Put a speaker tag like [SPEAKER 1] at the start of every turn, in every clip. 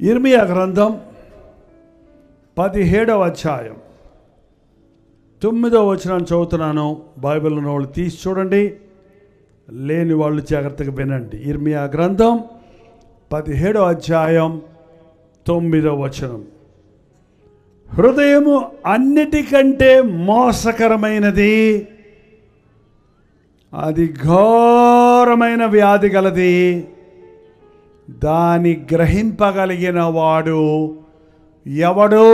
[SPEAKER 1] ఇర్మియా గ్రంథం 17వ అధ్యాయం 9వ వచనాన్ని చదువుతున్నాను. బైబిల్ ఉన్న వాళ్ళు తీసి చూడండి, లేని వాళ్ళు జాగ్రత్తగా వినండి. ఇర్మియా గ్రంథం 17వ అధ్యాయం 9వ వచనం. హృదయము అన్నిటికంటే మోసకరమైనది, అది ఘోరమైన వ్యాధి గలది, దాని గ్రహింపగలిగిన వాడు ఎవడో.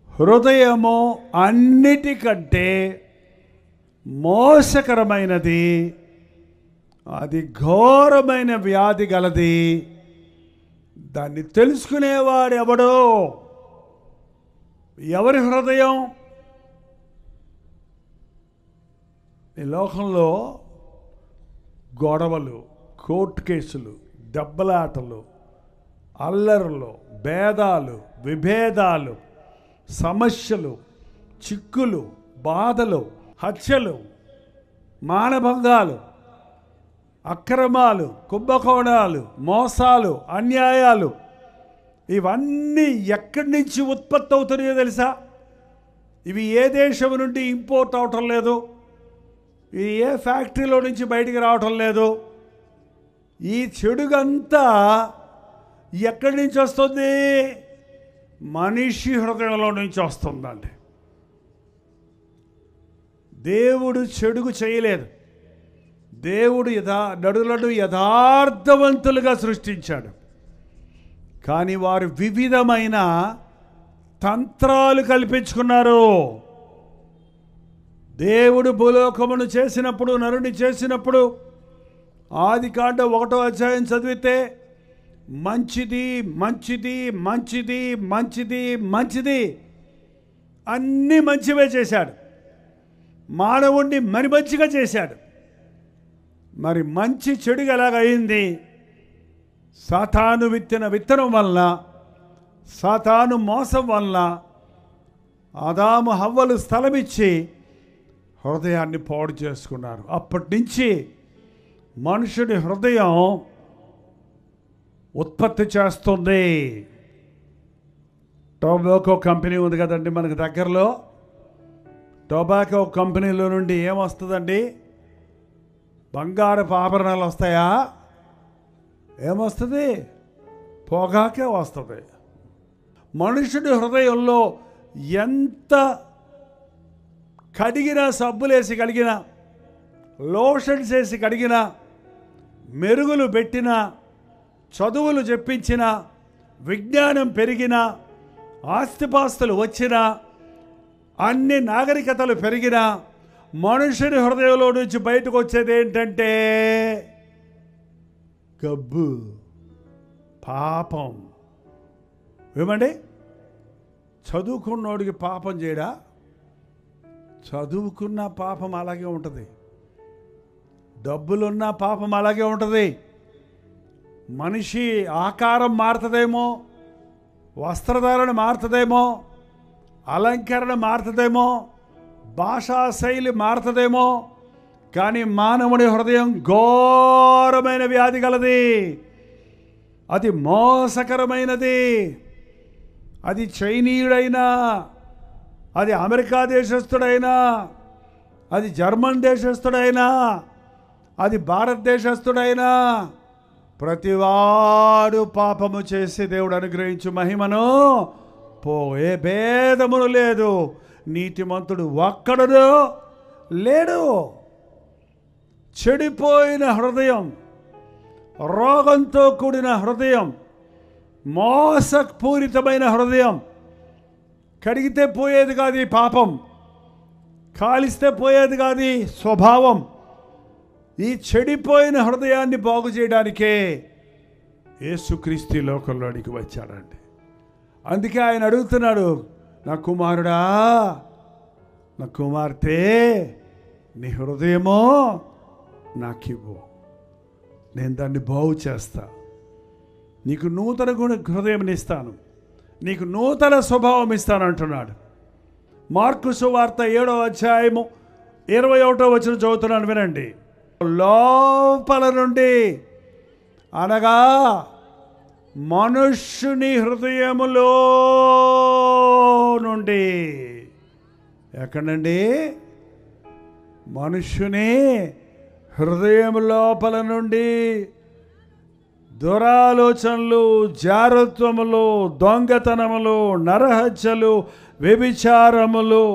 [SPEAKER 1] హృదయము అన్నిటికంటే మోసకరమైనది, అది ఘోరమైన వ్యాధి గలది, దాన్ని తెలుసుకునేవాడు ఎవడో. ఎవరి హృదయం? ఈ లోకంలో గొడవలు, కోర్టు కేసులు, దెబ్బలాటలు, అల్లర్లు, భేదాలు, విభేదాలు, సమస్యలు, చిక్కులు, బాధలు, హత్యలు, మానభంగాలు, అక్రమాలు, కుంభకోణాలు, మోసాలు, అన్యాయాలు, ఇవన్నీ ఎక్కడి నుంచి ఉత్పత్తి అవుతున్నాయో తెలుసా? ఇవి ఏ దేశం నుండి ఇంపోర్ట్ అవటం లేదు, ఇది ఏ ఫ్యాక్టరీలో నుంచి బయటికి రావటం లేదు. ఈ చెడుగంతా ఎక్కడి నుంచి వస్తుంది? మనిషి హృదయంలో నుంచి వస్తుందండి. దేవుడు చెడుగు చేయలేదు. దేవుడు నడులను యథార్థవంతులుగా సృష్టించాడు. కానీ వారు వివిధమైన తంత్రాలు కల్పించుకున్నారు. దేవుడు భూలోకమును చేసినప్పుడు, నరుని చేసినప్పుడు, ఆదికాండ 1వ అధ్యాయం చదివితే మంచిది మంచిది మంచిది మంచిది మంచిది అన్నీ మంచివే చేశాడు. మానవుణ్ణి మరి మంచిగా చేశాడు. మరి మంచి చెడుగా ఎలాగయింది? సాతాను విత్తిన విత్తనం వలన, సాతాను మోసం వలన ఆదాము హవ్వలు స్థలమిచ్చి హృదయాన్ని పాడు చేసుకున్నారు. అప్పటి నుంచి మనుషుడి హృదయం ఉత్పత్తి చేస్తుంది. టొబాకో కంపెనీ ఉంది కదండి మనకు దగ్గరలో. టొబాకో కంపెనీలో నుండి ఏమొస్తుందండి? బంగారపు ఆభరణాలు వస్తాయా? ఏమొస్తుంది? పొగాకే వస్తుంది. మనుషుడి హృదయంలో ఎంత కడిగినా, సబ్బులేసి కడిగినా, లోషన్స్ వేసి కడిగినా, మెరుగులు పెట్టినా, చదువులు చెప్పించినా, విజ్ఞానం పెరిగినా, ఆస్తిపాస్తులు వచ్చినా, అన్ని నాగరికతలు పెరిగినా, మనుషుని హృదయంలో నుంచి బయటకు వచ్చేది ఏంటంటే గబ్బు, పాపం. ఏమండి? చదువుకున్నోడికి పాపం చేయడా? చదువుకున్న పాపం అలాగే ఉంటుంది. డబ్బులున్న పాపం అలాగే ఉంటుంది. మనిషి ఆకారం మారుతుందేమో, వస్త్రధారణ మారుతుందేమో, అలంకరణ మారుతుందేమో, భాషా శైలి మారుతుందేమో, కానీ మానవుని హృదయం ఘోరమైన వ్యాధి గలది, అది మోసకరమైనది. అది చైనీయుడైనా, అది అమెరికా దేశస్థుడైనా, అది జర్మన్ దేశస్థుడైనా, అది భారతదేశస్థుడైనా, ప్రతివాడు పాపము చేసి దేవుడు అనుగ్రహించు మహిమను పోయే భేదమును లేదు. నీతిమంతుడు ఒక్కడును లేడు. చెడిపోయిన హృదయం, రోగంతో కూడిన హృదయం, మోసపూరితమైన హృదయం. కడిగితే పోయేది కాదు ఈ పాపం, కాలిస్తే పోయేది కాదు ఈ స్వభావం. ఈ చెడిపోయిన హృదయాన్ని బాగు చేయడానికే యేసుక్రీస్తు లోకంలోనికి వచ్చాడండి. అందుకే ఆయన అడుగుతున్నాడు, నా కుమారుడా, నా కుమార్తె, నీ హృదయమో నాకివ్వు, నేను దాన్ని బాగు చేస్తా, నీకు నూతన హృదయం ఇస్తాను, నీకు నూతన స్వభావం ఇస్తాను అంటున్నాడు. మార్కు సువార్త 7వ అధ్యాయము 21వ వచనం చదువుతున్నాను, వినండి. లోపల నుండి అనగా మనుష్యుని హృదయములో నుండి. ఎక్కడండి? మనుష్యుని హృదయం లోపల నుండి దురాలోచనలు, జారత్వములు, దొంగతనములు, నరహత్యలు, వ్యభిచారములు,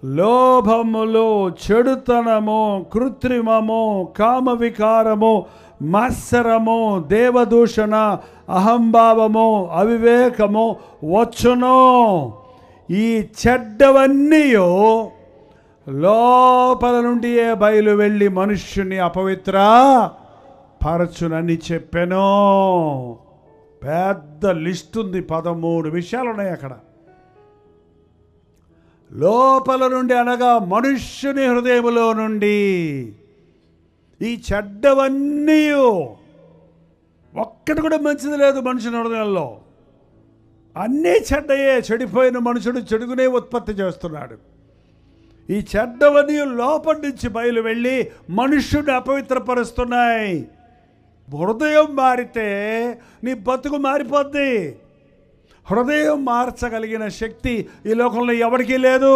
[SPEAKER 1] లోభములు, చెడుతనము, కృత్రిమము, కామవికారము, మత్సరము, దేవదూషణ, అహంభావము, అవివేకము వచ్చును. ఈ చెడ్డవన్నీ లోపల నుండి బయలు వెళ్ళి మనుష్యుని అపవిత్ర పరచునని చెప్పాను. పెద్ద లిస్ట్ ఉంది, 13 విషయాలు ఉన్నాయి అక్కడ. లోపల నుండి అనగా మనుష్యుని హృదయములో నుండి ఈ చెడ్డవన్నీ, ఒక్కటి కూడా మంచిది లేదు మనుషుని హృదయంలో. అన్నీ చెడ్డయే. చెడిపోయిన మనుషుడు చెడుగునే ఉత్పత్తి చేస్తున్నాడు. ఈ చెడ్డవన్నీ లోపల నుంచి బయలు వెళ్ళి మనుష్యుడిని అపవిత్రపరుస్తున్నాయి. హృదయం మారితే నీ బతుకు మారిపోద్ది. హృదయం మార్చగలిగిన శక్తి ఈ లోకంలో ఎవరికీ లేదు.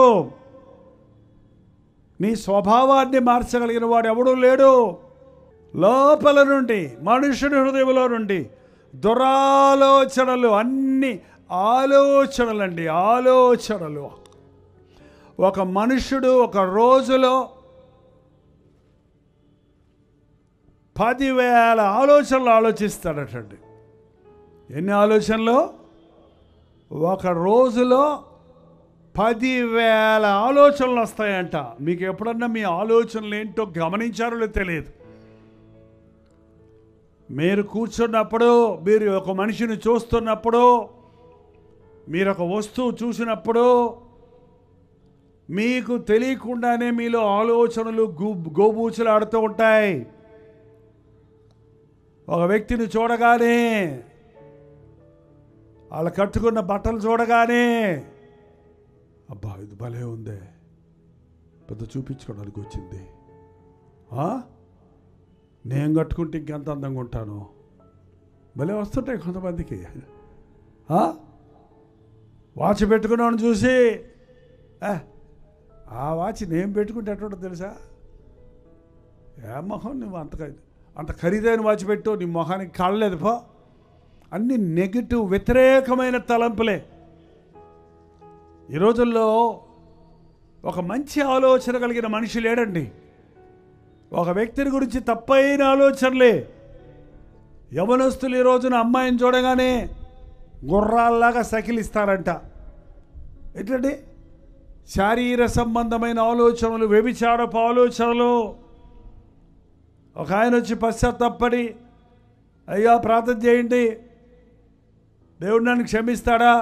[SPEAKER 1] నీ స్వభావాన్ని మార్చగలిగిన వాడు ఎవడూ లేడు. లోపల నుండి, మనుషుని హృదయంలో నుండి దురాలోచనలు, అన్ని ఆలోచనలండి, ఆలోచనలు. ఒక మనుషుడు ఒక రోజులో 10,000 ఆలోచనలు ఆలోచిస్తాడటండి. ఎన్ని ఆలోచనలు? ఒక రోజులో 10,000 ఆలోచనలు వస్తాయంట. మీకు ఎప్పుడన్నా మీ ఆలోచనలు ఏంటో గమనించారో తెలియదు. మీరు కూర్చున్నప్పుడు, మీరు ఒక మనిషిని చూస్తున్నప్పుడు, మీరు ఒక వస్తువు చూసినప్పుడు మీకు తెలియకుండానే మీలో ఆలోచనలు గోబూచలాడుతూ ఉంటాయి. ఒక వ్యక్తిని చూడగానే, వాళ్ళు కట్టుకున్న బట్టలు చూడగానే, అబ్బా ఇది భలే ఉందే, పెద్ద చూపించుకోవడానికి వచ్చింది, నేను కట్టుకుంటే ఇంకెంత అందంగా ఉంటాను, భలే వస్తుంటాయి కొంతమందికి. వాచ్ పెట్టుకున్నాను చూసి, ఆ వాచ్ నేను పెట్టుకుంటే ఎట్టుంటో తెలుసా? ఏ మొహం నువ్వు అంత ఖరీదైన వాచ్ పెట్టు, నీ మొహానికి కాళ్ళలేదు పో. అన్ని నెగిటివ్, వ్యతిరేకమైన తలంపులే. ఈ రోజుల్లో ఒక మంచి ఆలోచన కలిగిన మనిషి లేడండి. ఒక వ్యక్తిని గురించి తప్పైన ఆలోచనలే. యవనస్తులు ఈ రోజున అమ్మాయిని చూడగానే గుర్రాల్లాగా సకిలిస్తారంట. ఎట్లండి? శారీర సంబంధమైన ఆలోచనలు, వ్యభిచారపు ఆలోచనలు. ఒక ఆయన వచ్చి పశ్చాత్తాపడి, అయ్యా ప్రార్థన చేయండి, దేవుడు నన్ను క్షమిస్తాడా?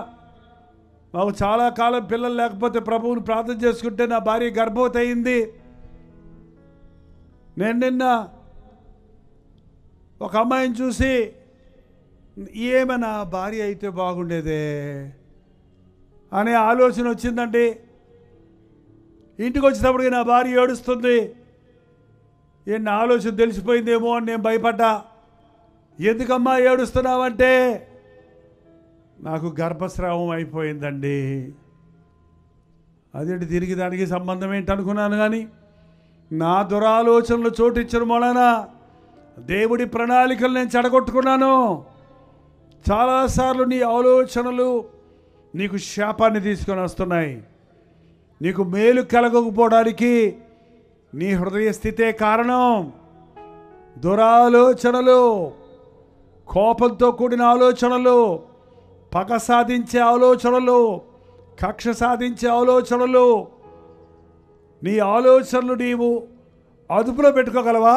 [SPEAKER 1] మాకు చాలా కాలం పిల్లలు లేకపోతే ప్రభువుని ప్రార్థన చేసుకుంటే నా భార్య గర్భవతి అయింది. నేను నిన్న ఒక అమ్మాయిని చూసి, ఏమైనా భార్య అయితే బాగుండేదే అనే ఆలోచన వచ్చిందండి. ఇంటికి వచ్చేటప్పటికి నా భార్య ఏడుస్తుంది. నా ఆలోచన తెలిసిపోయిందేమో అని నేను భయపడ్డా. ఎందుకమ్మా ఏడుస్తున్నావంటే, నాకు గర్భస్రావం అయిపోయిందండి. అదేంటి తిరిగి దానికి సంబంధం ఏంటి అనుకున్నాను. కానీ నా దురాలోచనలు చోటిచ్చిన మూలన దేవుడి ప్రణాళికలు నేను చెడగొట్టుకున్నాను. చాలాసార్లు నీ ఆలోచనలు నీకు శాపాన్ని తీసుకొని వస్తున్నాయి. నీకు మేలు కలగకపోవడానికి నీ హృదయ స్థితే కారణం. దురాలోచనలు, కోపంతో కూడిన ఆలోచనలు, పగ సాధించే ఆలోచనలు, కక్ష సాధించే ఆలోచనలు. నీ ఆలోచనలు నీవు అదుపులో పెట్టుకోగలవా?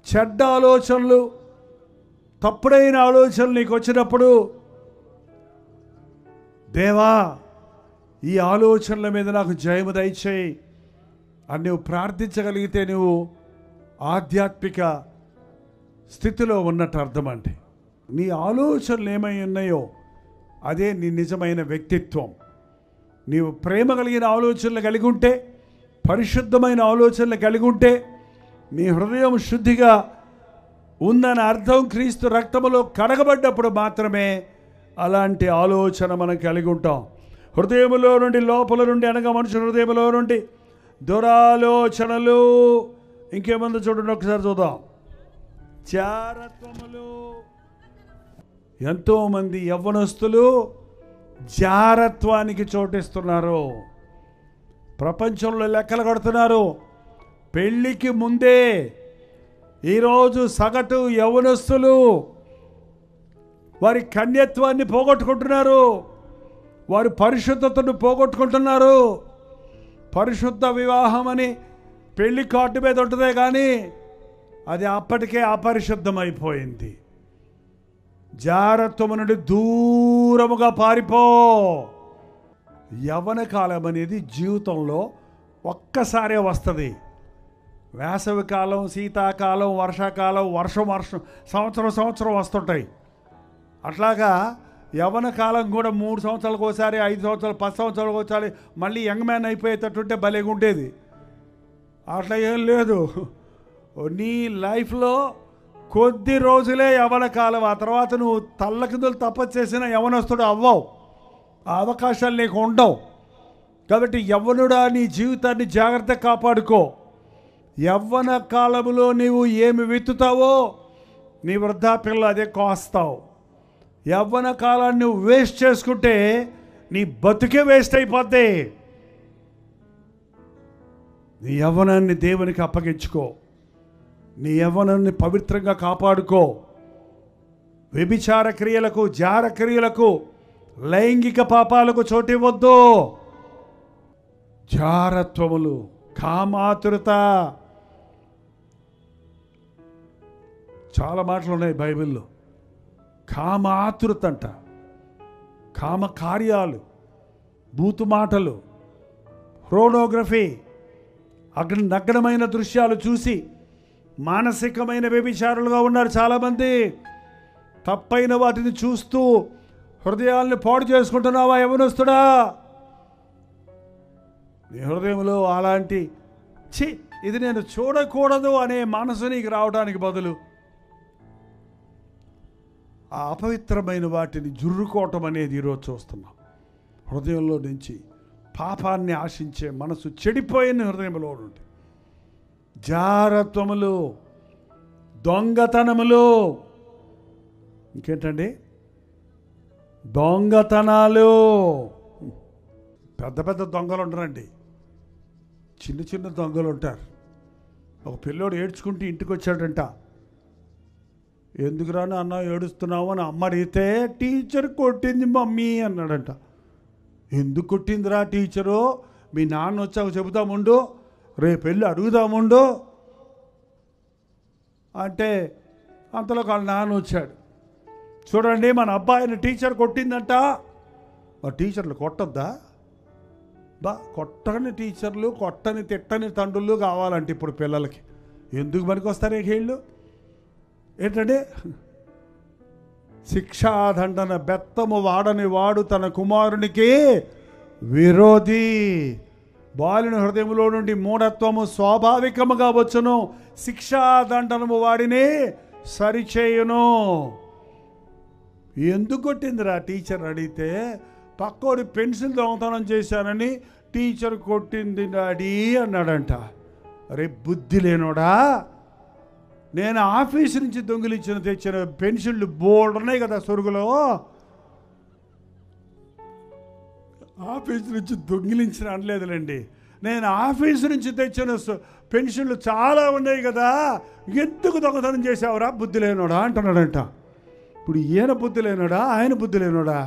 [SPEAKER 1] చెడ్డ ఆలోచనలు, తప్పుడైన ఆలోచనలు నీకు వచ్చినప్పుడు, దేవా ఈ ఆలోచనల మీద నాకు జయము దయచేయి అని నువ్వు ప్రార్థించగలిగితే నువ్వు ఆధ్యాత్మిక స్థితిలో ఉన్నట్టు అర్థం. అంటే నీ ఆలోచనలు ఏమై ఉన్నాయో అదే నీ నిజమైన వ్యక్తిత్వం. నీవు ప్రేమ కలిగిన ఆలోచనలు కలిగి ఉంటే, పరిశుద్ధమైన ఆలోచనలు కలిగి ఉంటే, నీ హృదయం శుద్ధిగా ఉందని అర్థం. క్రీస్తు రక్తములో కడగబడ్డప్పుడు మాత్రమే అలాంటి ఆలోచన మనం కలిగి ఉంటాం. హృదయములో నుండి, లోపల నుండి అనగా మనుషుల హృదయములో నుండి దురాలోచనలు, ఇంకేముందో చూడండి ఒకసారి చూద్దాం. జారత్వములు. ఎంతోమంది యవ్వనస్తులు జారత్వానికి చోటిస్తున్నారు. ప్రపంచంలో లెక్కలు కడుతున్నారు. పెళ్ళికి ముందే ఈరోజు సగటు యవ్వనస్తులు వారి కన్యత్వాన్ని పోగొట్టుకుంటున్నారు. వారి పరిశుద్ధతను పోగొట్టుకుంటున్నారు. పరిశుద్ధ వివాహం అని పెళ్లి కార్డు మీద ఉంటుందే కానీ అది అప్పటికే అపరిశుద్ధమైపోయింది. జారత్వము నుండి దూరముగా పారిపో. యవ్వన కాలం అనేది జీవితంలో ఒక్కసారే వస్తుంది. వేసవి కాలం, శీతాకాలం, వర్షాకాలం, వర్షం సంవత్సరం వస్తుంటాయి. అట్లాగా యవ్వన కాలం కూడా 3 సంవత్సరాలకు ఒకసారి, 5 సంవత్సరాలు, 10 సంవత్సరాలకు ఒకసారి మళ్ళీ యంగ్ మ్యాన్ అయిపోయేటట్టుంటే భలేగా ఉండేది. అట్లా ఏం లేదు. నీ లైఫ్లో కొద్ది రోజులే యవ్వన కాలం. ఆ తర్వాత నువ్వు తల్లకిందులు తపస్సు చేసిన యవ్వనస్తుడు అవ్వవు. ఆ అవకాశాలు నీకు ఉండవు. కాబట్టి యవ్వనుడా, నీ జీవితాన్ని జాగ్రత్తగా కాపాడుకో. యవ్వన కాలంలో నీవు ఏమి విత్తుతావో నీ వృద్ధాప్యంలో అదే కోస్తావు. యవ్వన కాలాన్ని నువ్వు వేస్ట్ చేసుకుంటే నీ బతుకే వేస్ట్ అయిపోద్ది. నీ యవ్వనాన్ని దేవునికి అప్పగించుకో. నీ యవ్వనాన్ని పవిత్రంగా కాపాడుకో. వ్యభిచార క్రియలకు, జార క్రియలకు, లైంగిక పాపాలకు చోటివ్వద్దు. జారత్వములు, కామాతురత, చాలా మాటలు ఉన్నాయి బైబిల్లో. కామాతురత అంట, కామ కార్యాలు, బూతు మాటలు, పోర్నోగ్రఫీ, నగ్నమైన దృశ్యాలు చూసి మానసికమైన వ్యభిచారులుగా ఉన్నారు చాలామంది. తప్పైన వాటిని చూస్తూ హృదయాల్ని పాడు చేసుకుంటున్నావా యవ్వనస్తుడా? నీ హృదయంలో అలాంటి ఇది నేను చూడకూడదు అనే మనసు నీకు రావడానికి బదులు ఆ అపవిత్రమైన వాటిని జుర్రుకోవటం అనేది ఈరోజు చూస్తున్నాం. హృదయంలో నుంచి పాపాన్ని ఆశించే మనసు చెడిపోయిన హృదయంలో నుండి జారత్వములు, దొంగతనములు, ఇంకేంటండి, దొంగతనాలు. పెద్ద పెద్ద దొంగలు ఉండరండి, చిన్న చిన్న దొంగలు ఉంటారు. ఒక పిల్లోడు ఏడ్చుకుంటూ ఇంటికి వచ్చాడంట. ఎందుకురా అన్న ఏడుస్తున్నావు అని అమ్మ అడిగితే, టీచర్ కొట్టింది మమ్మీ అన్నాడంట. ఎందుకు కొట్టిందిరా టీచరు? మీ నాన్న వచ్చాక చెబుతాముండు, రేపు వెళ్ళి అడుగుదాముండు అంటే అంతలో వాళ్ళ నాన్న వచ్చాడు. చూడండి, మన అబ్బాయిని టీచర్ కొట్టిందంట. ఆ టీచర్లు కొట్టొద్దా? కొట్టని టీచర్లు, కొట్టని తిట్టని తండ్రులు కావాలంటే ఇప్పుడు పిల్లలకి. ఎందుకు పనికి వస్తారు వీళ్ళు? ఏంటంటే, శిక్షాదండన బెత్తము వాడని వాడు తన కుమారునికి విరోధి. బాలుని హృదయంలో నుండి మూఢత్వము స్వాభావికముగా వచ్చును, శిక్షాదండనము వాడిని సరిచేయును. ఎందుకు కొట్టిందిరా టీచర్ అడిగితే, పక్కోడి పెన్సిల్ దొంగతనం చేశానని టీచర్ కొట్టింది డాడీ అన్నాడంట. అరే బుద్ధి లేనోడా, నేను ఆఫీసు నుంచి తెచ్చిన పెన్సిళ్ళు బోర్డు ఉన్నాయి కదా సొరుగులో, ఆఫీసు నుంచి దొంగిలించిన అనలేదులేండి, నేను ఆఫీసు నుంచి తెచ్చిన పెన్సిళ్ళు చాలా ఉన్నాయి కదా, ఎందుకు దొంగతనం చేసావురా బుద్ధి లేనోడా అంటున్నాడంట. ఇప్పుడు ఈయన బుద్ధి లేనోడా, ఆయన బుద్ధి లేనోడా?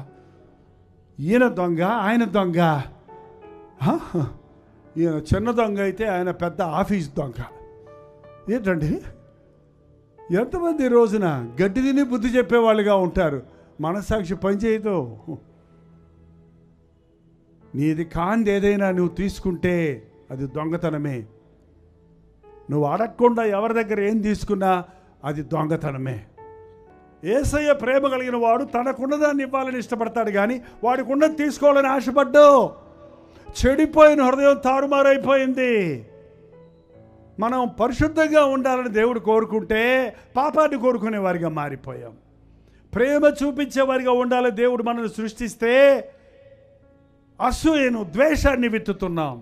[SPEAKER 1] ఈయన దొంగ, ఆయన దొంగ. ఈయన చిన్న దొంగ అయితే ఆయన పెద్ద ఆఫీస్ దొంగ. ఏంటండి, ఎంతమంది ఈ రోజున గడ్డి తిని బుద్ధి చెప్పేవాళ్ళుగా ఉంటారు. మనస్సాక్షి పనిచేయదు. నీది కాంది ఏదైనా నువ్వు తీసుకుంటే అది దొంగతనమే. నువ్వు అడగకుండా ఎవరి దగ్గర ఏం తీసుకున్నా అది దొంగతనమే. యేసయ్య ప్రేమ కలిగిన వాడు తనకున్నదాన్ని ఇవ్వాలని ఇష్టపడతాడు, కానీ వాడికి ఉన్నది తీసుకోవాలని ఆశపడ్డు. చెడిపోయిన హృదయం తారుమారైపోయింది. మనం పరిశుద్ధంగా ఉండాలని దేవుడు కోరుకుంటే పాపాన్ని కోరుకునే వారిగా మారిపోయాం. ప్రేమ చూపించే వారిగా ఉండాలని దేవుడు మనల్ని సృష్టిస్తే అసూయను, ద్వేషాన్ని విత్తుతున్నాం.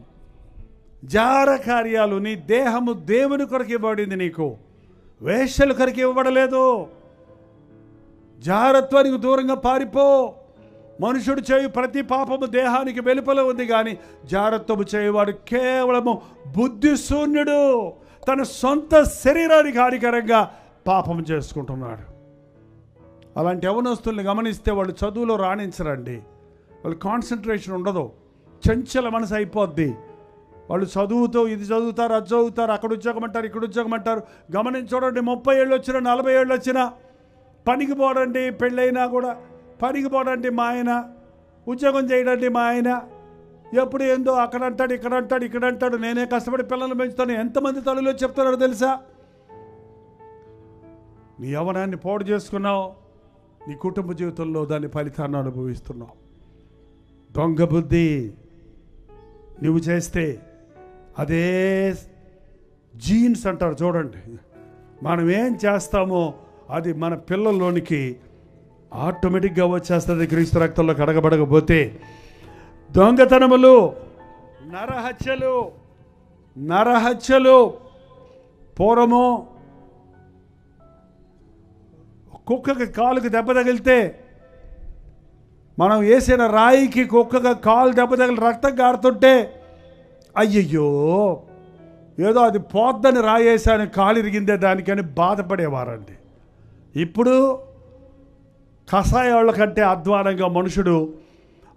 [SPEAKER 1] జార కార్యాలు, నీ దేహము దేవుని కొరకు ఇవ్వబడింది, నీకు వేశ్యల కొరకు ఇవ్వబడలేదు. జారత్వానికి దూరంగా పారిపో. మనుషుడు చేయు ప్రతి పాపము దేహానికి వెలుపల ఉంది, కానీ జారత్వము చేయవాడు కేవలము బుద్ధిశూన్యుడు. తన సొంత శరీరానికి హానికరంగా పాపం చేసుకుంటున్నాడు. అలాంటి యవనస్తుల్ని గమనిస్తే వాళ్ళు చదువులో రాణించరండి. వాళ్ళు కాన్సన్ట్రేషన్ ఉండదు, చంచల మనసు అయిపోద్ది. వాళ్ళు చదువుతో ఇది చదువుతారు, అది చదువుతారు, అక్కడ ఉద్యోగం అంటారు, ఇక్కడ ఉద్యోగం అంటారు. గమనించడండి, 30 ఏళ్ళు వచ్చినా 40 ఏళ్ళు వచ్చినా పనికి పోడండి. పెళ్ళైనా కూడా పనికి పోడండి మా ఆయన, ఉద్యోగం చేయడండి మా ఆయన. ఎప్పుడు ఏందో అక్కడ అంటాడు, ఇక్కడ అంటాడు, ఇక్కడ అంటాడు. నేనే కష్టపడి పిల్లలు పెంచుతాను. ఎంతమంది తల్లులు చెప్తున్నారో తెలుసా? నీ యవ్వనాన్ని పాడు చేసుకున్నావు, నీ కుటుంబ జీవితంలో దాని ఫలితాన్ని అనుభవిస్తున్నావు. దొంగ బుద్ధి నువ్వు చేస్తే అదే జీన్స్ అంటారు చూడండి. మనం ఏం చేస్తామో అది మన పిల్లల్లోనికి ఆటోమేటిక్గా వచ్చేస్తుంది, క్రీస్తు రక్తంలో కడగబడకపోతే. దొంగతనములు, నరహత్యలు. పూర్వము కుక్కకి కాలుకి దెబ్బ తగిలితే, మనం వేసిన రాయికి కుక్కగా కాలు దెబ్బ తగిలి రక్తం కారుతుంటే అయ్యయ్యో ఏదో అది పోద్దని రాయేసాని కాలు ఇరిగిందే దానికని బాధపడేవారండి. ఇప్పుడు కషాయాళ్ళ కంటే అధ్వానంగా మనుషుడు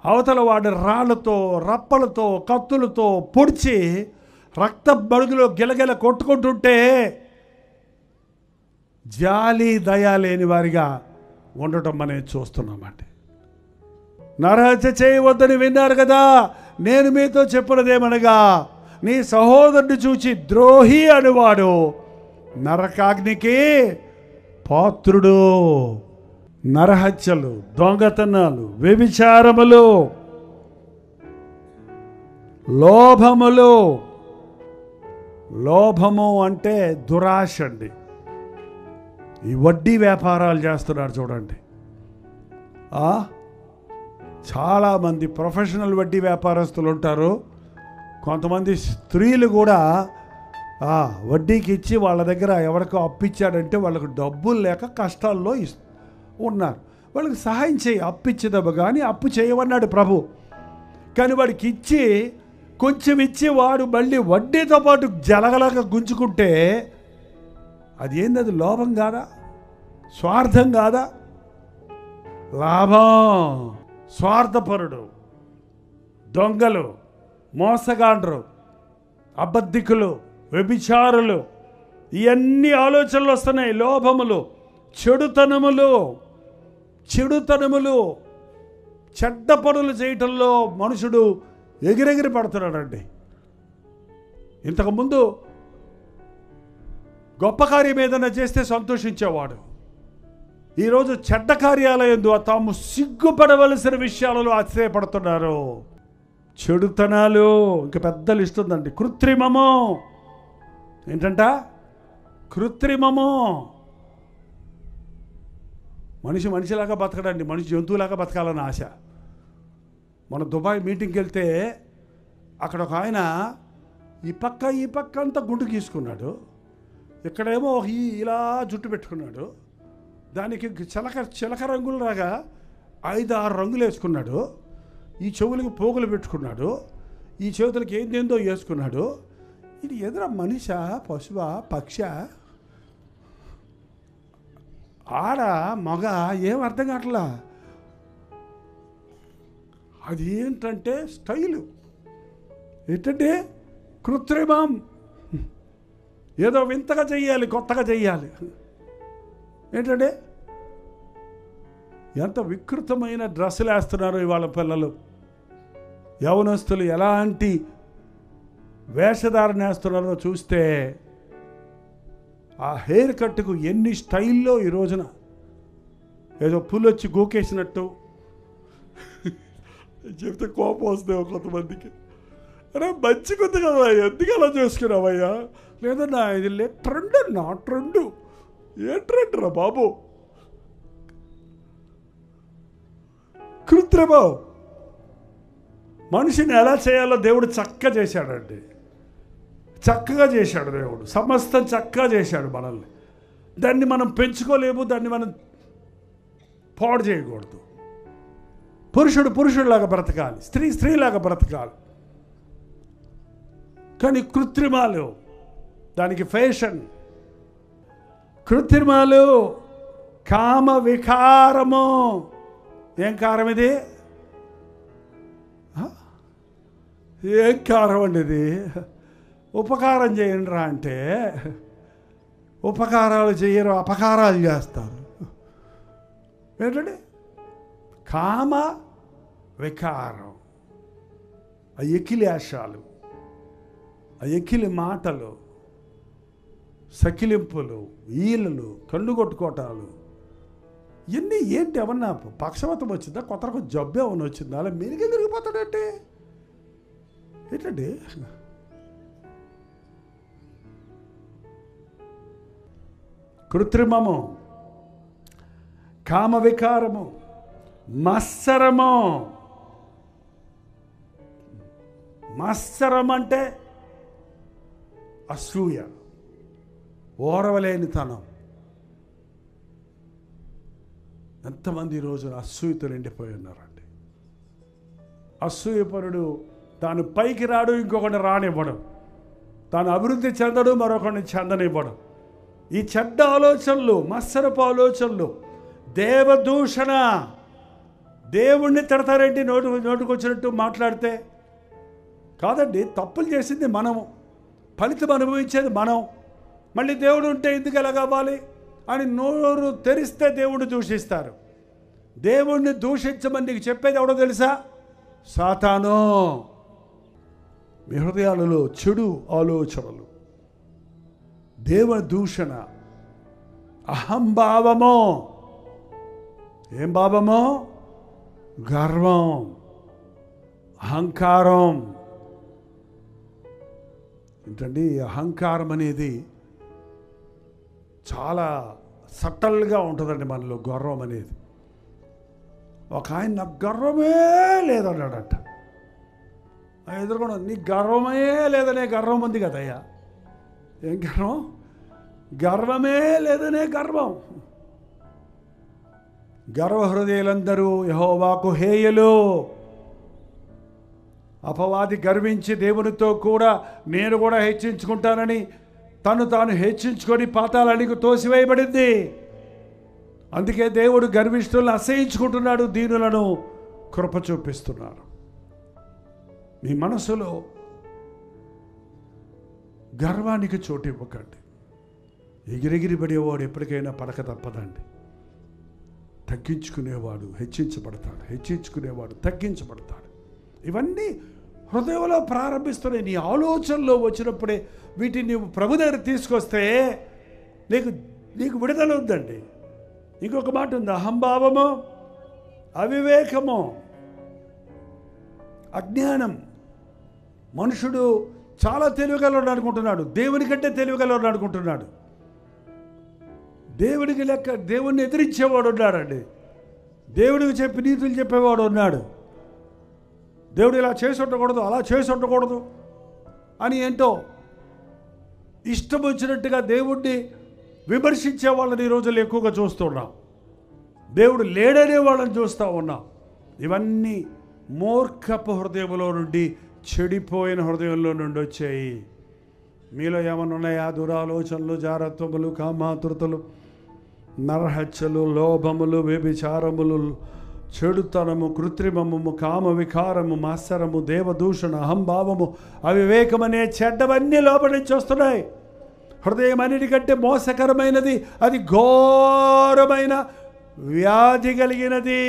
[SPEAKER 1] అవతల వాడి రాళ్లతో, రప్పలతో, కత్తులతో పొడిచి రక్త బడుగులో గిలగిల కొట్టుకుంటుంటే జాలి దయ లేని వారిగా ఉండటం మనం చూస్తున్నామండి. నరహత్య చేయవద్దని విన్నారు కదా. నేను మీతో చెప్పినదేమనగా, నీ సహోదరుని చూచి ద్రోహి అనువాడు నరకాగ్నికి పాత్రుడు. నరహత్యలు, దొంగతనాలు, వ్యభిచారములు, లోభములు. లోభము అంటే దురాశ అండి. ఈ వడ్డీ వ్యాపారాలు చేస్తున్నారు చూడండి. చాలామంది ప్రొఫెషనల్ వడ్డీ వ్యాపారస్తులు ఉంటారు. కొంతమంది స్త్రీలు కూడా వడ్డీకి ఇచ్చి వాళ్ళ దగ్గర ఎవరికో అప్పిచ్చాడంటే వాళ్ళకు డబ్బులు లేక కష్టాల్లో ఉన్నారు. వాళ్ళకి సహాయం చేయి, అప్పిచ్చేదబ్బ కానీ అప్పు చేయమన్నాడు ప్రభు. కానీ వాడికి ఇచ్చి కొంచెం ఇచ్చి వాడు మళ్ళీ వడ్డీతో పాటు జలగలగా గుంజుకుంటే అది ఏంది? అది లోభం కాదా? స్వార్థం కాదా? లాభం. స్వార్థపరుడు, దొంగలు, మోసగాండ్రు, అబద్ధికులు, వ్యభిచారులు, ఇవన్నీ ఆలోచనలు వస్తున్నాయి. లోభములు, చెడుతనములు, చెడ్డ పనులు చేయటంలో మనుషుడు ఎగిరెగిరి పడుతున్నాడండి. ఇంతకుముందు గొప్ప కార్యం ఏదైనా చేస్తే సంతోషించేవాడు. ఈరోజు చెడ్డ కార్యాలయందు తాము సిగ్గుపడవలసిన విషయాలలో ఆశ్చర్యపడుతున్నారు. చెడుతనాలు, ఇంకా పెద్ద లిస్ట్ ఉందండి. కృత్రిమము. ఏంటంట? కృత్రిమము. మనిషిలాగా బతకడండి, మనిషి జంతువులాగా బతకాలని ఆశ. మన దుబాయ్ మీటింగ్కి వెళ్తే అక్కడ ఒక ఆయన ఈ పక్క అంతా గుండు గీసుకున్నాడు. ఇక్కడేమో ఇలా జుట్టు పెట్టుకున్నాడు. దానికి చిలక రంగులలాగా 5-6 రంగులు వేసుకున్నాడు. ఈ చెవులకి పోగులు పెట్టుకున్నాడు. ఈ చేతులకి ఏందేందో వేసుకున్నాడు. ఇది ఎదుర మనిషా, పశువా, పక్షా, ఆడ, మగ, ఏం అర్థం కావట్లా. అది ఏంటంటే స్టైలు. ఏంటంటే కృత్రిమం. ఏదో వింతగా చెయ్యాలి, కొత్తగా చెయ్యాలి. ఏంటంటే ఎంత వికృతమైన డ్రెస్సులు వేస్తున్నారు ఇవాళ పిల్లలు. యవనస్తులు ఎలాంటి వేషధారణ వేస్తున్నారో చూస్తే ఆ హెయిర్ కట్కు ఎన్ని స్టైల్లో ఈ రోజున. ఏదో పుల్లొచ్చి గోకేసినట్టు చెప్తే కోపం వస్తుంది కొంతమందికి. అరే మంచిగుంది కదా, ఎందుకు అలా చేసుకున్నావయ్యా? లేదన్నా ఇది ట్రెండ్ అన్నా, ట్రెండ్. ఏ ట్రెండ్ రా బాబు? కృత్రిమం. మనిషిని ఎలా చేయాలో దేవుడు చక్కగా చేశాడండి. చక్కగా చేశాడు దేవుడు, సమస్తం చక్కగా చేశాడు మనల్ని. దాన్ని మనం పెంచుకోలేము, దాన్ని మనం పాడు చేయకూడదు. పురుషుడు పురుషుడిలాగా బ్రతకాలి, స్త్రీ స్త్రీలాగా బ్రతకాలి. కానీ కృత్రిమాలు, దానికి ఫ్యాషన్. కృత్రిమాలు, కామ వికారము. ఏం కారం ఇది? ఏం కారం అండి ఇది? ఉపకారం చేయండి రా అంటే ఉపకారాలు చేయరు, అపకారాలు చేస్తారు. ఏంటండి? కామ వికారం. ఆ ఎకిలి ఆశాలు, ఆ ఎకిలి మాటలు, సకిలింపులు, ఈలలు, కళ్ళు కొట్టుకోవటాలు, ఇవన్నీ ఏంటి? ఏమన్నా పక్షవాతం వచ్చిందా? కొత్త రకం జబ్బు ఏమన్నా వచ్చిందా? అలా మెరుగే తిరిగిపోతాడంటే ఏంటండి? కృత్రిమము, కామ వికారము, మత్సరము. మత్సరం అంటే అసూయ, ఓరవలేనితనం. ఎంతమంది ఈ రోజున అసూయతో నిండిపోయి ఉన్నారండి. అసూయపరుడు తాను పైకి రాడు, ఇంకొకటి రానివ్వడం. తాను అభివృద్ధి చెందడు, మరొకరిని చెందనివ్వడం. ఈ చెడ్డ ఆలోచనలు, మత్సరపు ఆలోచనలు, దేవదూషణ. దేవుణ్ణి తిడతారేంటి నోటుకొచ్చినట్టు మాట్లాడితే? కాదండి, తప్పులు చేసింది మనము, ఫలితం అనుభవించేది మనం. మళ్ళీ దేవుడు ఉంటే ఎందుకు ఎలా కావాలి అని నోరు తెరిస్తే దేవుణ్ణి దూషిస్తారు. దేవుణ్ణి దూషించమని నీకు చెప్పేది ఎవడో తెలుసా? సాతాను. మీ హృదయాలలో చెడు ఆలోచనలు, దేవ దూషణ, అహంభావము. ఏం భావము? గర్వం, అహంకారం. ఏంటండి అహంకారం అనేది? చాలా సటల్గా ఉంటుందండి మనలో గర్వం అనేది. ఒక ఆయన నాకు గర్వమే లేదన్నాడట. ఎదురుకుండా నీ గర్వమే లేదనే గర్వం ఉంది కదయ్యా. ఏం గర్వం? గర్వమే లేదనే గర్వం. గర్వ హృదయులందరూ యెహోవాకు హేయులు. అపవాది గర్వించి దేవునితో కూడా నేను కూడా హెచ్చించుకుంటానని తను తాను హెచ్చించుకొని పాతాళానికి తోసివేయబడింది. అందుకే దేవుడు గర్విష్ఠులను అసహించుకుంటున్నాడు, దీనులను కృప చూపిస్తున్నాడు. మీ మనసులో గర్వానికి చోటు ఇవ్వకండి. ఎగిరెగిరి పడేవాడు ఎప్పటికైనా పడక తప్పదండి. తగ్గించుకునేవాడు హెచ్చించబడతాడు, హెచ్చించుకునేవాడు తగ్గించబడతాడు. ఇవన్నీ హృదయంలో ప్రారంభిస్తున్నాయి. నీ ఆలోచనలో వచ్చినప్పుడే వీటిని నీవు ప్రభు దగ్గర తీసుకొస్తే నీకు విడుదల ఉందండి. ఇంకొక మాట ఉంది, అహంభావము, అవివేకము, అజ్ఞానం. మనుషుడు చాలా తెలివిగలవాడు అనుకుంటున్నాడు, దేవుని కంటే తెలివిగలవాడు అనుకుంటున్నాడు. దేవుడికి లెక్క దేవుణ్ణి ఎదిరించేవాడు ఉన్నాడండి. దేవుడికి చెప్పి నీతులు చెప్పేవాడు ఉన్నాడు. దేవుడు ఇలా చేసి ఉండకూడదు, అలా చేసి ఉండకూడదు అని ఏంటో ఇష్టం వచ్చినట్టుగా దేవుడిని విమర్శించే వాళ్ళని ఈ రోజుల్లో ఎక్కువగా చూస్తున్నాం. దేవుడు లేడనే వాళ్ళని చూస్తూ ఉన్నాం. ఇవన్నీ మూర్ఖపు హృదయంలో నుండి, చెడిపోయిన హృదయంలో నుండి వచ్చాయి. మీలో ఏమన్నా ఉన్నాయా? దురాలోచనలు, జారత్వములు, కామాతురతలు, నరహత్యలు, లోభములు, వ్యభిచారములు, చెడుతనము, కృత్రిమము, కామ వికారము, మత్సరము, దేవదూషణ, అహంభావము, అవివేకమనే చెడ్డవన్నీ లోపలి నుంచి వస్తున్నాయి. హృదయం అన్నిటికంటే మోసకరమైనది, అది ఘోరమైన వ్యాధి కలిగినది.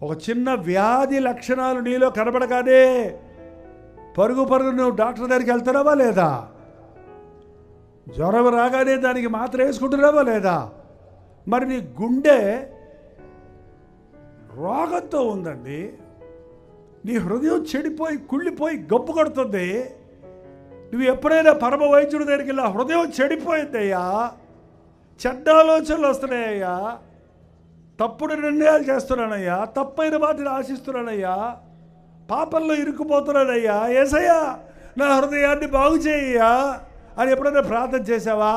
[SPEAKER 1] ఒక చిన్న వ్యాధి లక్షణాలు నీలో కనబడగానే పరుగు నువ్వు డాక్టర్ దగ్గరికి వెళ్తున్నావా లేదా? జ్వరం రాగానే దానికి మాత్ర వేసుకుంటున్నావా లేదా? మరి నీ గుండె రోగంతో ఉందండి, నీ హృదయం చెడిపోయి కుళ్ళిపోయి గబ్బు కొడుతుంది. నువ్వు ఎప్పుడైనా పరమ వైద్యుడి దగ్గరికి వెళ్ళి హృదయం చెడిపోయిందయ్యా, చెడ్డ ఆలోచనలు వస్తున్నాయ్యా, తప్పుడు నిర్ణయాలు చేస్తున్నానయ్యా, తప్పైన వాటిని ఆశిస్తున్నానయ్యా, పాపంలో ఇరుక్కుపోతున్నానయ్యా, యేసయ్యా నా హృదయాన్ని బాగు చేయ్యా అని ఎప్పుడైనా ప్రార్థన చేసావా?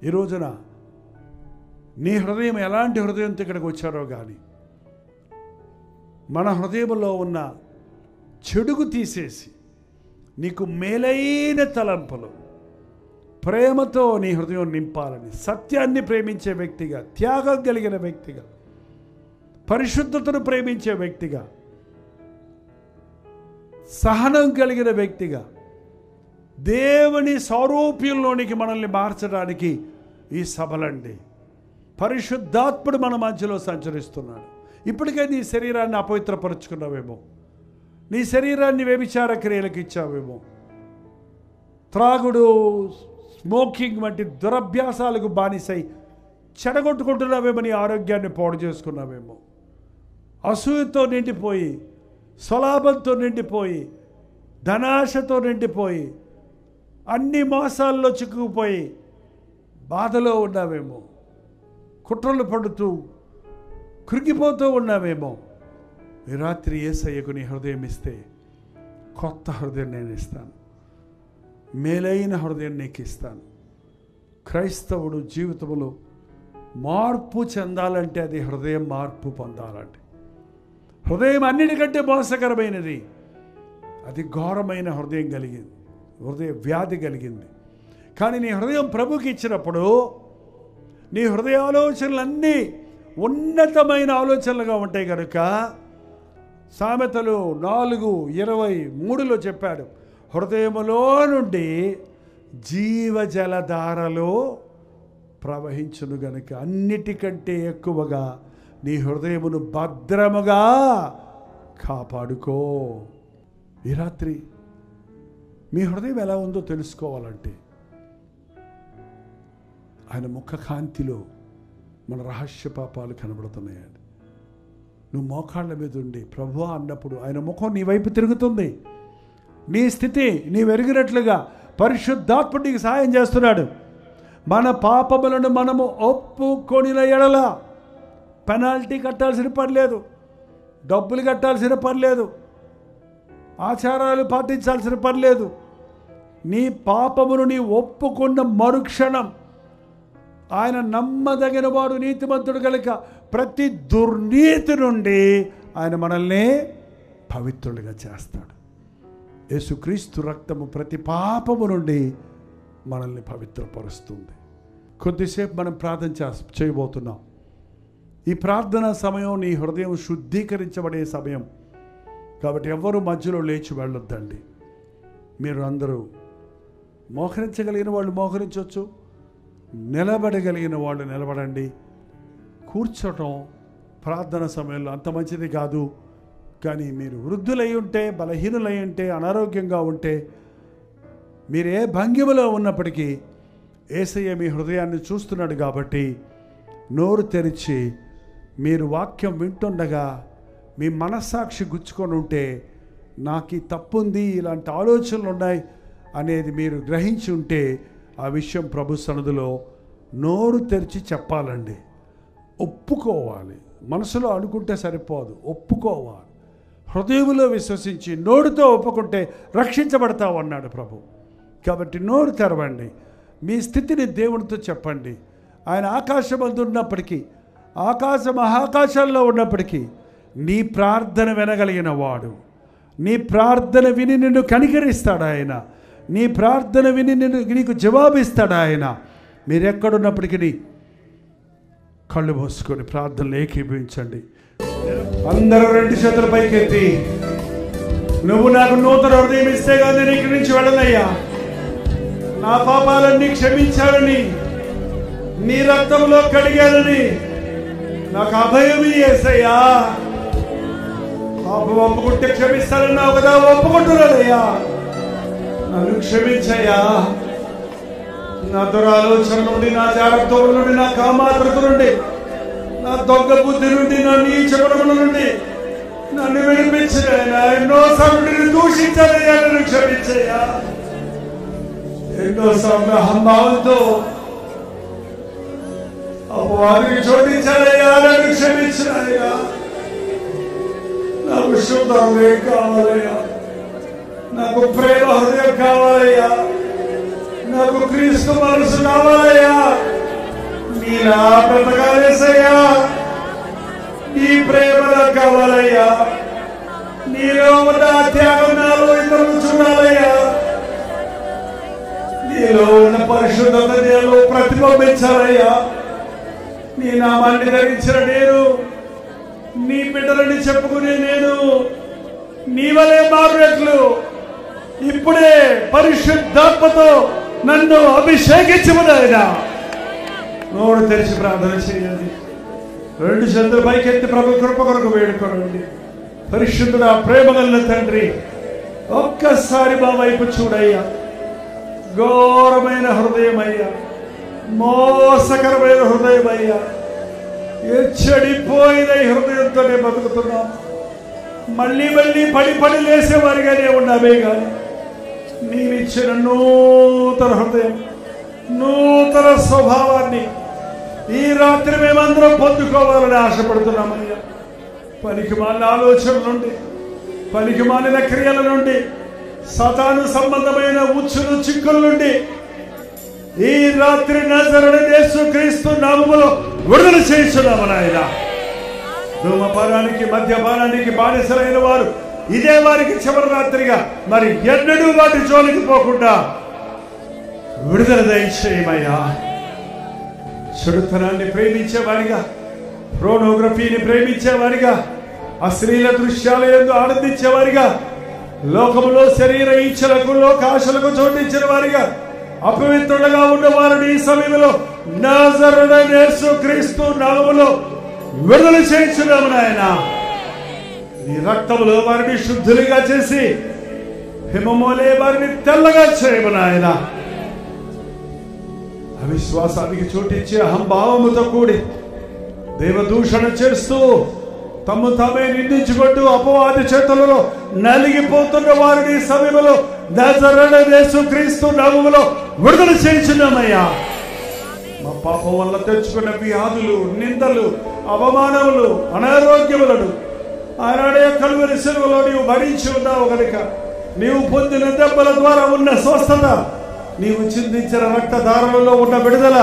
[SPEAKER 1] ఈ రోజున నీ హృదయం ఎలాంటి హృదయంతో ఇక్కడికి వచ్చారో కానీ మన హృదయంలో ఉన్న చెడుగు తీసేసి నీకు మేలైన తలంపులు, ప్రేమతో నీ హృదయం నింపాలని, సత్యాన్ని ప్రేమించే వ్యక్తిగా, త్యాగం కలిగిన వ్యక్తిగా, పరిశుద్ధతను ప్రేమించే వ్యక్తిగా, సహనం కలిగిన వ్యక్తిగా, దేవుని సారూప్యంలోనికి మనల్ని మార్చడానికి ఈ సభలండి. పరిశుద్ధాత్ముడు మన మధ్యలో సంచరిస్తున్నాడు. ఇప్పటికే నీ శరీరాన్ని అపవిత్రపరుచుకున్నావేమో, నీ శరీరాన్ని వ్యభిచార క్రియలకు ఇచ్చావేమో, త్రాగుడు, స్మోకింగ్ వంటి దురభ్యాసాలకు బానిసై చెడగొట్టుకుంటున్నావేమో, నీ ఆరోగ్యాన్ని పాడు చేసుకున్నావేమో, అసూయతో నిండిపోయి, స్వలాభంతో నిండిపోయి, ధనాశతో నిండిపోయి, అన్ని మోసాల్లో చిక్కుకుపోయి బాధలో ఉన్నావేమో, కుట్రలు పడుతూ కృంగిపోతూ ఉన్నావేమో. ఈ రాత్రి యేసయ్యకు నీ హృదయం ఇస్తే కొత్త హృదయం నేను ఇస్తాను, మేలైన హృదయం నీకు ఇస్తాను. క్రైస్తవుడు జీవితంలో మార్పు చెందాలంటే అది హృదయం మార్పు పొందాలంటే, హృదయం అన్నిటికంటే మోసకరమైనది, అది ఘోరమైన హృదయం కలిగింది, హృదయ వ్యాధి కలిగింది. కానీ నీ హృదయం ప్రభుకి ఇచ్చినప్పుడు నీ హృదయ ఆలోచనలన్నీ ఉన్నతమైన ఆలోచనలుగా ఉంటాయి కనుక సామెతలు 4:23 చెప్పాడు, హృదయములో నుండి జీవజలధారలో ప్రవహించును గనుక అన్నిటికంటే ఎక్కువగా నీ హృదయమును భద్రముగా కాపాడుకో. ఈ రాత్రి మీ హృదయం ఎలా ఉందో తెలుసుకోవాలంటే ఆయన ముఖ కాంతిలో మన రహస్య పాపాలు కనబడుతున్నాయండి. నువ్వు మోకాళ్ళ మీద ఉండి ప్రభువా అన్నప్పుడు ఆయన ముఖం నీ వైపు తిరుగుతుంది. నీ స్థితి నీవు ఎరిగినట్లుగా పరిశుద్ధాత్ముడు నీకు సహాయం చేస్తున్నాడు. మన పాపములను మనము ఒప్పుకొనిన ఎడల పెనాల్టీ కట్టాల్సిన పని లేదు, డబ్బులు కట్టాల్సిన పని లేదు, ఆచారాలు పాటించాల్సిన పని లేదు. నీ పాపమును నీ ఒప్పుకున్న మరుక్షణం ఆయన నమ్మదగిన వాడు, నీతిమంతుడు కనుక ప్రతి దుర్నీతి నుండి ఆయన మనల్ని పవిత్రులుగా చేస్తాడు. యేసుక్రీస్తు రక్తము ప్రతి పాపము నుండి మనల్ని పవిత్రపరుస్తుంది. కొద్దిసేపు మనం ప్రార్థన చేయబోతున్నాం. ఈ ప్రార్థన సమయం నీ హృదయం శుద్ధీకరించబడే సమయం కాబట్టి ఎవ్వరూ మధ్యలో లేచి వెళ్ళొద్దండి. మీరు అందరూ మోకరించగలిగిన వాళ్ళు మోకరించవచ్చు, నిలబడగలిగిన వాళ్ళు నిలబడండి. కూర్చోటం ప్రార్థన సమయంలో అంత మంచిది కాదు. కానీ మీరు వృద్ధులై ఉంటే, బలహీనులై ఉంటే, అనారోగ్యంగా ఉంటే, మీరు ఏ భంగిమలో ఉన్నప్పటికీ యేసయ్య మీ హృదయాన్ని చూస్తున్నాడు కాబట్టి నోరు తెరిచి మీరు వాక్యం వింటుండగా మీ మనస్సాక్షి గుచ్చుకొని ఉంటే నాకు ఈ తప్పుంది, ఇలాంటి ఆలోచనలు ఉన్నాయి అనేది మీరు గ్రహించి ఉంటే ఆ విషయం ప్రభు సన్నిధిలో నోరు తెరిచి చెప్పాలండి. ఒప్పుకోవాలి. మనసులో అనుకుంటే సరిపోదు, ఒప్పుకోవాలి. హృదయంలో విశ్వసించి నోరుతో ఒప్పుకుంటే రక్షించబడతావు అన్నాడు ప్రభు. కాబట్టి నోరు తెరవండి, మీ స్థితిని దేవునితో చెప్పండి. ఆయన ఆకాశమందు ఉన్నప్పటికీ, ఆకాశ మహాకాశాల్లో ఉన్నప్పటికీ నీ ప్రార్థన వినగలిగిన వాడు, నీ ప్రార్థన విని నిన్ను కనికరిస్తాడు ఆయన, నీ ప్రార్థన విని నీకు జవాబిస్తాడు ఆయన. మీరెక్కడున్నప్పటికీ కళ్ళు మూసుకొని ప్రార్థనలు ఏకీభవించండి. అందరూ 2 చేతుల పైకెత్తి, నువ్వు నాకు నూతన హృదయం ఇస్తే కానీ నేను ఇక్కడి నుంచి వెళ్ళనయ్యా, నా పాపాలన్నీ క్షమించాలని, నీ రక్తంలో కడిగాలని నాకు అభయం యేసయ్యా. పాపం ఒప్పుకుంటే క్షమిస్తానన్నావు కదా, ఒప్పుకుంటున్నానయ్యా, నన్ను క్షమించయ్యా. నా దురాలోచన నుండి, నా జాగ్రత్తల నుండి, నా కామాతృత నుండి, నా దొంగ బుద్ధి నుండి, నా నీచ గుణముల నుండి నన్ను విడిపించినైనా ఎన్నోసార్లు నిన్ను దూషించానయ్యా, నన్ను క్షమించయ్యా. ఎన్నోసార్లు అహంభావంతో అపవాదికి చోటించానయ్యా, నన్ను క్షమించినయ్యా. నాకు శుద్ధ హృదయం కావాలయ్యా, నాకు ప్రేమ హృదయం కావాలయ్యా, నాకు క్రీస్తు మనసు కావాలయ్యా. నీలా బ్రతకాలేసయ్యా, నీ ప్రేమ నాకు కావాలయ్యా. నీలో ఉన్న త్యాగం నాలో ఇతరులు చూడాలయ్యా. నీలో ఉన్న పరిశుద్ధత నీలో ప్రతిబింబించాలయ్యా. నీ నామాన్ని ధరించిన నేను, నీ బిడ్డలని చెప్పుకునే నేను నీ వలే మారునట్లు ఇప్పుడే పరిశుద్ధాత్మతో నన్ను అభిషేకించమన్నాయనా. నోరు తెరిచి ప్రార్థన చేయండి. 2 చేతులు పైకెత్తి ప్రభు కృప కొరకు వేడుకోండి. పరిశుద్ధుడా, ప్రేమ గల తండ్రి, ఒక్కసారి మా వైపు చూడయ్యా. ఘోరమైన హృదయమయ్యా, మోసకరమైన హృదయమయ్యా, చెడిపోయిన హృదయంతోనే బతుకుతున్నాం. మళ్ళీ మళ్ళీ పడి లేసేవారిగానే ఉన్నామే కానీ నీవిచ్చిన నూతన హృదయం, నూతన స్వభావాన్ని ఈ రాత్రి మేమందరం పొందుకోవాలని ఆశపడుతున్నామయ్యా. పనికిమాలిన ఆలోచనల నుండి, పనికిమాలిన క్రియల నుండి, సాతాను సంబంధమైన ఉచ్చులు చిక్కుల నుండి ఈ రాత్రి నజరేయుడైన యేసుక్రీస్తు నామములో విడుదల చేయించున్నాము నాయనా. ధూమపానానికి, మద్యపానానికి బానిసలైన వారు ఇదే వారికి చివరి రాత్రిగా మరి ఎన్నడూ వాటి జోలికి పోకుండా విడుదల దయచేయమయ్యా. చెడుతనాన్ని ప్రేమించేవారిగా, ప్రోనోగ్రఫీని ప్రేమించేవారిగా, అశ్లీల దృశ్యాల యందు ఆనందించేవారిగా, లోకములో శరీర ఇచ్చలకు, లోకాశలకు చోటించిన వారిగా, అపవిత్రులుగా ఉన్న వారిని ఈ సమయంలో నజరేయుడైన యేసుక్రీస్తు నామములో విడుదల చేయించున్నాము నాయనా. నీ రక్తములో వారిని శుద్ధులుగా చేసి హిమమోలే వారిని తెల్లగా చేయము నాయనా. అవిశ్వాసానికి చోటించి అహంభావముతో కూడి దేవదూషణ చేస్తూ తమ్ము తామే నిందించుకుంటూ అపవాది చేతులలో నలిగిపోతున్న వారిని సమయంలో నజరేయుడైన యేసుక్రీస్తు నామములో విడుదల చేయించున్నామయ్యా. మా పాపం వల్ల తెచ్చుకున్న వ్యాధులు, నిందలు, అవమానములు, అనారోగ్యములను ఆనాడే కలువరి శిలువలో నీవు భరించి ఉన్నావు కనుక నీవు పొందిన దెబ్బల ద్వారా ఉన్న స్వస్థత, నీవు చిందించిన రక్తధారలలో ఉన్న విడుదల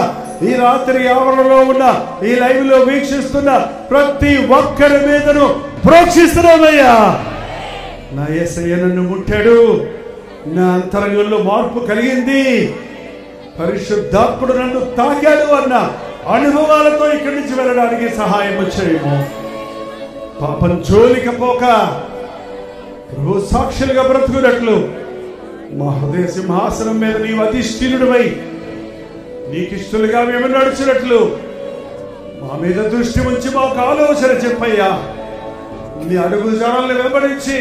[SPEAKER 1] ఈ రాత్రి ఆవరణలో ఉన్న ఈ లైవ్ లో వీక్షిస్తున్న ప్రతి ఒక్కరి మీదను ప్రోక్షిస్తున్నామయ్యా. నా యేసయ్య నన్ను ముట్టాడు, నా అంతరంగంలో మార్పు కలిగింది, పరిశుద్ధాత్ముడు నన్ను తాకాడు అన్న అనుభవాలతో ఇక్కడి నుంచి వెళ్ళడానికి సహాయం చేయము. పాపం జోలికి పోక ప్రభు సాక్షులుగా బ్రతుకున్నట్లు మా హృదయ సింహాసనం మీద నీవు అధిష్ఠినుడివై నీకిష్టలుగా మేము నడిచినట్లు మా మీద దృష్టి ఉంచి మాకు ఆలోచన చెప్పయ్యా. నీ అడుగు జనాల్ని వెంబడించి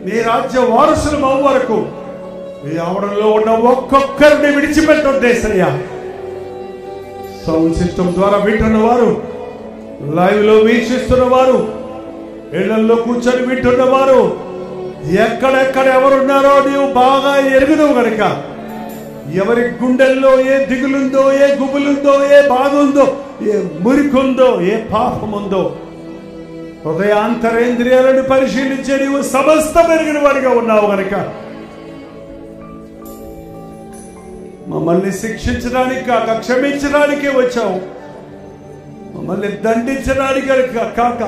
[SPEAKER 1] నీ రాజ్య వారసులు మా వరకు ఈ ఆవరణలో ఉన్న ఒక్కొక్కరిని విడిచిపెట్టొద్దేసయ్యా. సౌండ్ సిస్టమ్ ద్వారా వింటున్న వారు, లైవ్ లో వీక్షిస్తున్న వారు, ఇళ్లలో కూర్చొని వింటున్న వారు, ఎక్కడెక్కడ ఎవరున్నారో నీవు బాగా ఎరుగుదవు కనుక ఎవరి గుండెల్లో ఏ దిగులుందో, ఏ గుబులుందో, ఏ బాధ ఉందో, ఏ మురికుందో, ఏ పాపముందో హృదయాంతరేంద్రియాలను పరిశీలించే నీవు సమస్త పెరిగిన వాడిగా ఉన్నావు కనుక మమ్మల్ని శిక్షించడానికి కాక క్షమించడానికే వచ్చావు. మమ్మల్ని దండించడానికి కాక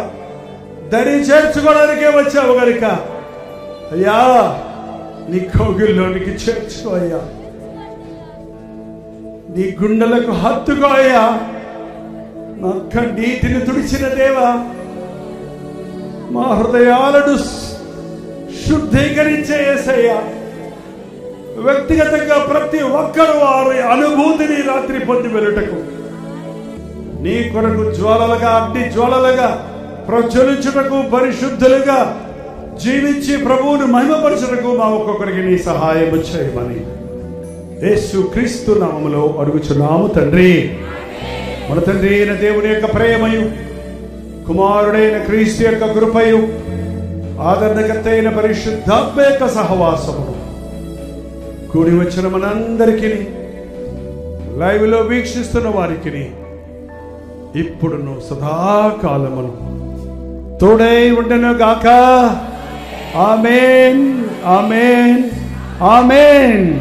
[SPEAKER 1] దరి చేర్చుకోవడానికే వచ్చావు కనుక అయ్యా నీ కౌగిల్లోనికి చేర్చుకో అయ్యా. నీ గుండెలకు హత్తుకో అయ్యా. మా కన్నీటిని తుడిచిన దేవా, మా హృదయాలను శుద్ధీకరించే యేసయ్యా. వ్యక్తిగతంగా ప్రతి ఒక్కరూ వారి అనుభూతిని రాత్రి పొంది వెళ్ళుటకు నీ కొరకు జ్వాలలుగా, అగ్ని జ్వాలలుగా ప్రజ్వలించుటకు, పరిశుద్ధులుగా జీవించి ప్రభువును మహిమపరచుటకు మా ఒక్కొక్కరికి నీ సహాయం చేయమని యేసు క్రీస్తు నామములో అడుగుచున్నాము తండ్రి. మన తండ్రి అయిన దేవుని యొక్క ప్రేమయు, కుమారుడైన క్రీస్తు యొక్క కృపయు, ఆదరణకర్త అయిన పరిశుద్ధాత్మ యొక్క సహవాసమును కూడి వచ్చిన మనందరికీ, లైవ్లో వీక్షిస్తున్న వారికి ఇప్పుడును సదాకాలమును తోడై ఉండను గాక. ఆమేన్, ఆమేన్, ఆమేన్.